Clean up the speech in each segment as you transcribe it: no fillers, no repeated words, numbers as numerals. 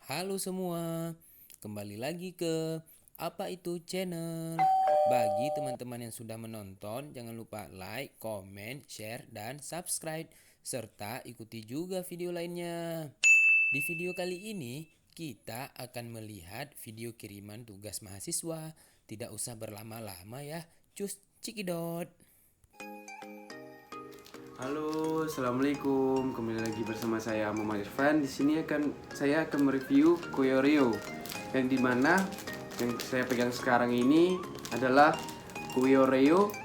Halo semua, kembali lagi ke Apa Itu Channel. Bagi teman-teman yang sudah menonton, jangan lupa like, comment, share, dan subscribe. Serta ikuti juga video lainnya. Di video kali ini, kita akan melihat video kiriman tugas mahasiswa. Tidak usah berlama-lama ya, cus cikidot. Halo, assalamualaikum. Kembali lagi bersama saya Muhammad Irfan. Di sini saya akan mereview kue Oreo, yang dimana yang saya pegang sekarang ini adalah kue Oreo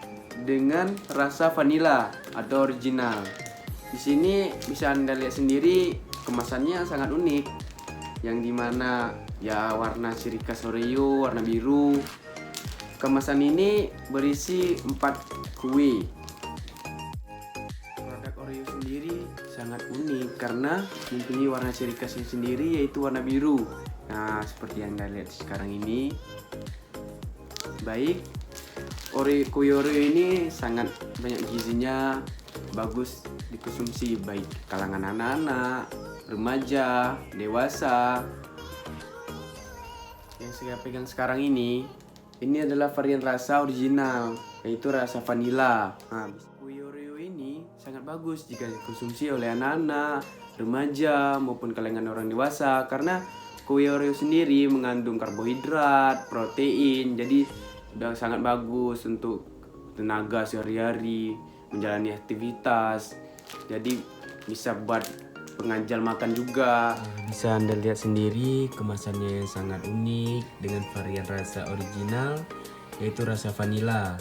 dengan rasa vanilla atau original. Di sini bisa Anda lihat sendiri kemasannya sangat unik, yang dimana ya warna ciri khas Oreo warna biru. Kemasan ini berisi 4 kue. Produk Oreo sendiri sangat unik karena mempunyai warna ciri khasnya sendiri, yaitu warna biru. Nah, seperti yang Anda lihat sekarang ini. Baik, kue Oreo ini sangat banyak gizinya, bagus dikonsumsi baik kalangan anak-anak, remaja, dewasa. Yang saya pegang sekarang ini adalah varian rasa original, yaitu rasa vanila. Nah, kue Oreo ini sangat bagus jika dikonsumsi oleh anak-anak, remaja, maupun kalangan orang dewasa, karena kue Oreo sendiri mengandung karbohidrat, protein, jadi udah sangat bagus untuk tenaga sehari-hari, menjalani aktivitas. Jadi bisa buat penganjal makan juga. Bisa Anda lihat sendiri kemasannya yang sangat unik dengan varian rasa original, yaitu rasa vanila.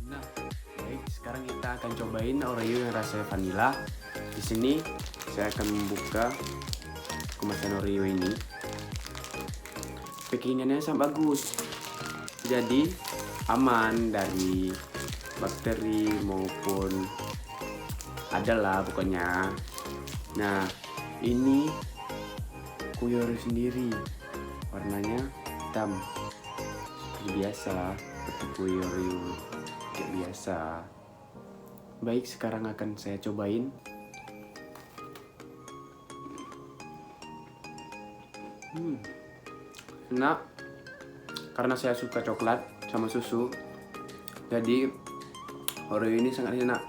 Nah, baik, sekarang kita akan cobain Oreo yang rasa vanila. Di sini saya akan membuka kemasan Oreo ini. Packingannya sangat bagus, jadi aman dari bakteri maupun adalah pokoknya. Nah, ini kue Oreo sendiri warnanya hitam seperti biasa, seperti kue Oreo kayak biasa. Baik, sekarang akan saya cobain. Enak karena saya suka coklat sama susu, jadi Oreo ini sangat enak.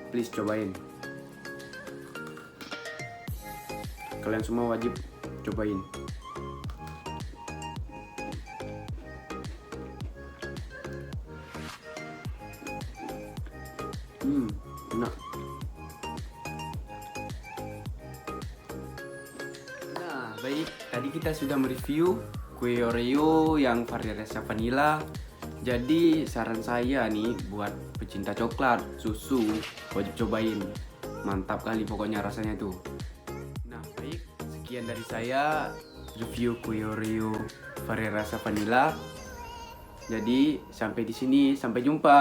Please cobain, kalian semua wajib cobain. Enak. Nah, baik, tadi kita sudah mereview kue Oreo yang varian rasa vanila. Jadi saran saya nih buat pecinta coklat, susu, wajib cobain. Mantap kali pokoknya rasanya tuh. Nah, baik, sekian dari saya review kue Oreo varian rasa vanila. Jadi sampai di sini, sampai jumpa.